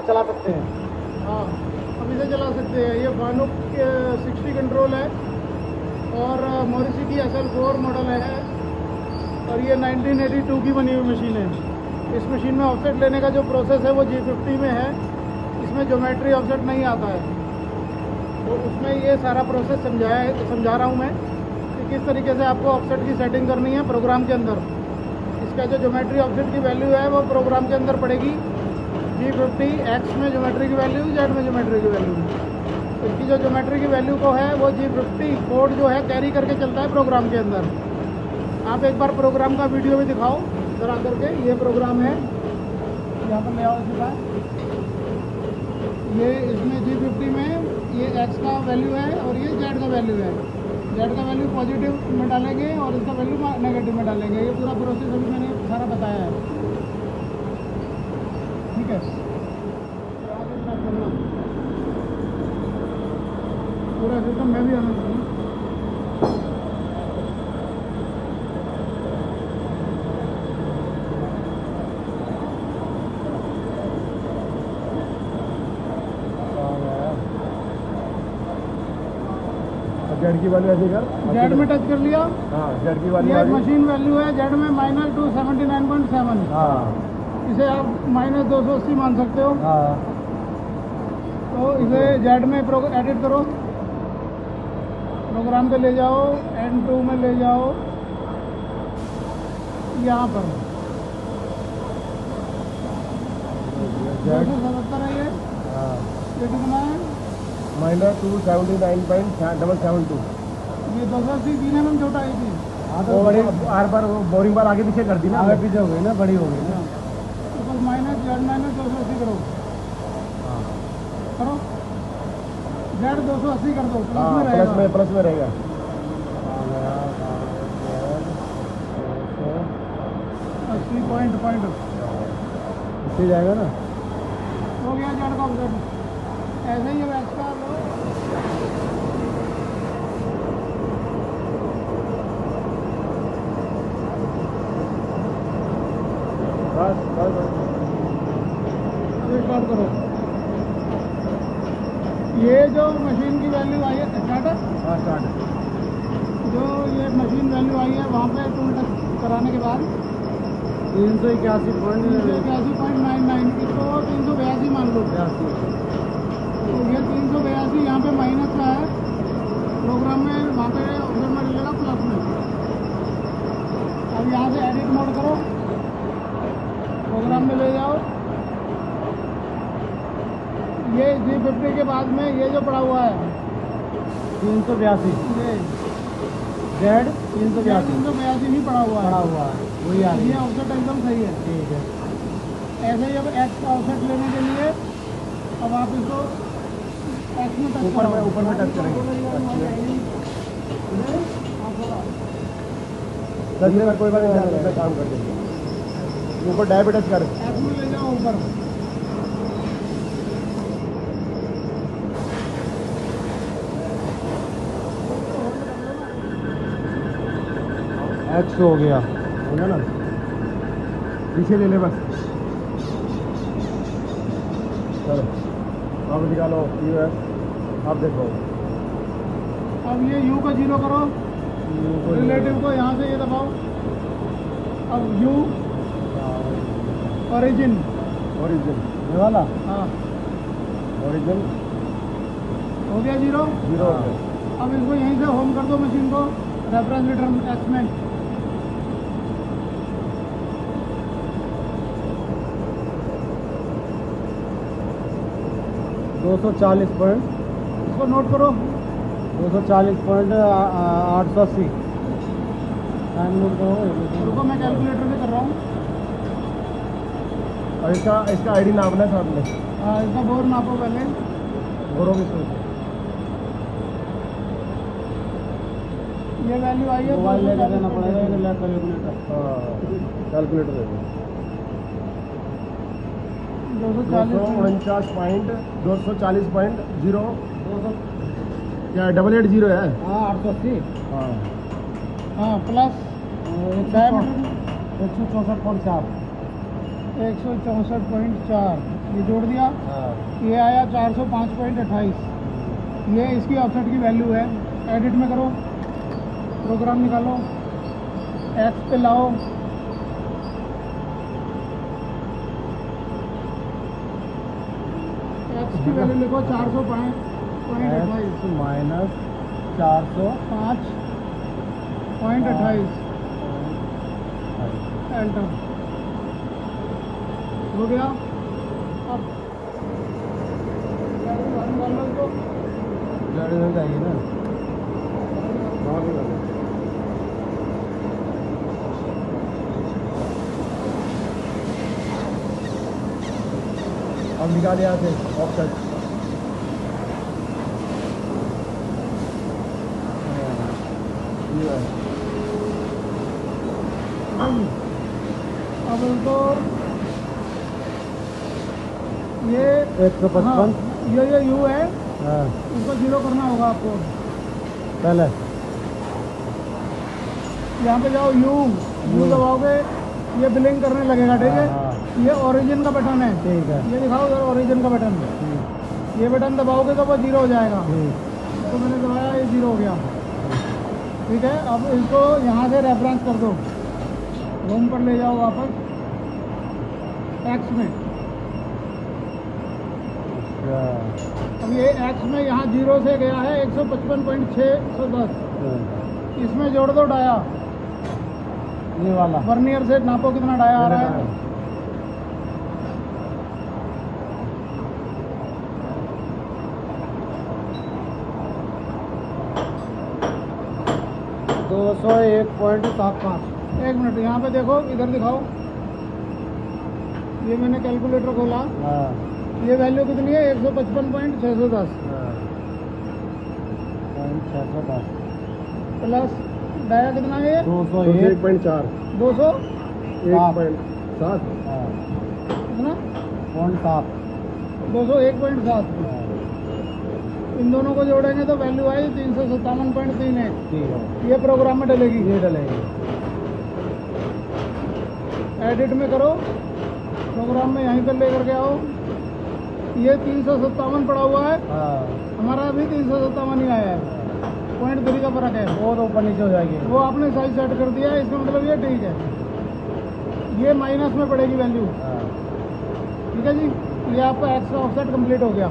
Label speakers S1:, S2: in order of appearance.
S1: चला सकते हैं।
S2: हाँ, अभी से चला सकते हैं। ये फानुक 60 कंट्रोल है और मोरिसी SL4 मॉडल है और ये 1982 की बनी हुई मशीन है। इस मशीन में ऑफसेट लेने का जो प्रोसेस है वो G50 में है। इसमें ज्योमेट्री ऑफसेट नहीं आता है, तो उसमें ये सारा प्रोसेस समझा रहा हूँ मैं कि किस तरीके से आपको ऑफसेट की सेटिंग करनी है प्रोग्राम के अंदर। इसका जो ज्योमेट्री ऑफसेट की वैल्यू है वो प्रोग्राम के अंदर पड़ेगी G50, X में ज्योमेट्री की वैल्यू, Z में ज्योमेट्री की वैल्यू। इसकी जो ज्योमेट्री की वैल्यू को है वो G50 कोड जो है कैरी करके चलता है प्रोग्राम के अंदर। आप एक बार प्रोग्राम का वीडियो भी दिखाओ जरा करके। ये प्रोग्राम है, यहाँ पर ले आओ इसके पास। ये इसमें G50 में ये X का वैल्यू है और ये Z का वैल्यू है। Z का वैल्यू पॉजिटिव में डालेंगे और इसका वैल्यू नेगेटिव में डालेंगे। ये पूरा प्रोसेस अभी मैंने सारा बताया है, ठीक है। पूरा सिस्टम मैं भी आना चाहिए।
S1: जेड की वैल्यू ऐसे कर,
S2: जेड में टच कर लिया।
S1: हाँ, जेड की वैल्यू
S2: ये मशीन वैल्यू है जेड में -279.7।
S1: हाँ,
S2: इसे आप -280 मान सकते हो।
S1: हाँ,
S2: तो इसे जेड में एडिट करो, प्रोग्राम पे ले जाओ, N2 में ले जाओ, यहाँ पर 277 है ये।
S1: हाँ,
S2: ये कितना है?
S1: -279.772।
S2: ये 280 3 mm छोटा है थी।
S1: हाँ, तो बड़ी हर बार बोरिंग बार आगे पीछे कर दी ना, आगे पीछे हो गई ना, बड़ी हो गई ना।
S2: तो बस -280 करो।
S1: हाँ,
S2: करो Z 280 कर दो,
S1: हाँ, प्लस में रहेगा।
S2: 80 पॉइंट
S1: इससे जाएगा ना।
S2: हो गया Z का ऑफसेट। ऐसे ही अब X का लो।
S1: बस
S2: स्टार्ट करो। ये जो मशीन की वैल्यू आई है स्टार्ट है।
S1: हाँ, स्टार्ट।
S2: जो ये मशीन वैल्यू आई है वहाँ पे टूल टच कराने के बाद
S1: 381.99
S2: इसको 382 मान लो। तो ये 382 यहाँ पे माइनस का है प्रोग्राम में, वहाँ पे ऑप्शन में मिलेगा प्लस में। अब यहाँ से एडिट मोड करो, प्रोग्राम में ले जाओ। ये G50 के बाद में ये जो पड़ा हुआ है
S1: 382,
S2: ये
S1: जेड 382
S2: ही पड़ा हुआ है
S1: वही आ रही
S2: ये
S1: है।
S2: ऑफसेट एकदम सही है।
S1: ठीक है।
S2: ऐसे ही अब X का ऑफसेट लेने के लिए अब आप इसको X में टच
S1: ऊपर में टच करेंगे। कोई बात नहीं, काम कर देंगे। ऊपर डाय पे टच कर,
S2: X में ले जाओ ऊपर।
S1: X हो गया ना। पीछे ले ले बस। चलो अब निकालो US। अब देखो,
S2: अब ये U का 0 करो, रिलेटिव को यहाँ से ये दबाओ। अब U ओरिजिन
S1: ये वाला।
S2: हाँ,
S1: ओरिजिन
S2: हो गया 0। अब इसको यहीं से होम कर दो मशीन को, रेफरेंस रिटर्न X में।
S1: 240
S2: इसको नोट करो।
S1: 240.880। टाइम नोट करो।
S2: रुको मैं कैलकुलेटर से कर रहा हूँ।
S1: और इसका आईडी नापना है साथ में।
S2: हाँ, इसका बोर नापो पहले।
S1: बोरो भी इसमें
S2: ये वैल्यू आई है,
S1: मोबाइल लेकर देना पड़ेगा। कैलकुलेटर, हाँ, कैलकुलेटर दे दो। 249.240 क्या 880 है?
S2: हाँ 880।
S1: हाँ,
S2: हाँ प्लस
S1: 164.4।
S2: 164.4। ये जोड़ दिया,
S1: हाँ
S2: ये आया 405.28। ये इसकी ऑफसेट की वैल्यू है। एडिट में करो, प्रोग्राम निकालो, एक्स पे लाओ, एक्स की वैल्यू लिखो 405.28
S1: माइनस
S2: 5.28 एंटर हो गया। अब निकाल लो इसको।
S1: गाड़ी में जाइए ना। अब निकाल यहाँ से ऑप्शन।
S2: अब इसको ये
S1: 155
S2: ये यू है,
S1: हाँ
S2: इसको 0 करना होगा आपको।
S1: पहले
S2: यहाँ पे जाओ, यू दबाओगे, ये ब्लिंक करने लगेगा, ठीक है।
S1: हाँ,
S2: ये ओरिजिन का बटन है,
S1: ठीक है।
S2: ये दिखाओ जरा ओरिजिन का बटन। ये बटन दबाओगे तो वो 0 हो जाएगा। तो मैंने दबाया, ये 0 हो गया, ठीक है। अब इसको यहाँ से रेफरेंस कर दो, होम पर ले जाओ वापस, एक्स में। अब ये एक्स में यहाँ 0 से गया है 155.610, इसमें जोड़ दो डाया,
S1: ये वाला
S2: वर्नियर से नापो कितना डाया आ रहा है।
S1: 201.75।
S2: एक मिनट, यहाँ पे देखो, इधर दिखाओ। ये मैंने कैलकुलेटर खोला,
S1: हाँ
S2: ये वैल्यू कितनी है? 155.610
S1: 610
S2: प्लस डाया कितना है?
S1: 201.4
S2: 201.7 कितना? 201.7। इन दोनों को जोड़ेंगे तो वैल्यू आई 357.31।
S1: ठीक है,
S2: ये प्रोग्राम में डलेगी।
S1: ये डलेगी।
S2: एडिट में करो, प्रोग्राम में यहीं पर लेकर के आओ। ये 357 पड़ा हुआ है,
S1: हाँ
S2: हमारा अभी 357 ही आया है, 0.3 का फर्क है।
S1: वो तो ऊपर नीचे हो जाएगी।
S2: वो आपने साइज सेट कर दिया है, इसका मतलब ये ठीक है। ये माइनस में पड़ेगी वैल्यू,
S1: हाँ
S2: ठीक है जी। ये आपका एक्स्ट्रा ऑफसेट कंप्लीट हो गया।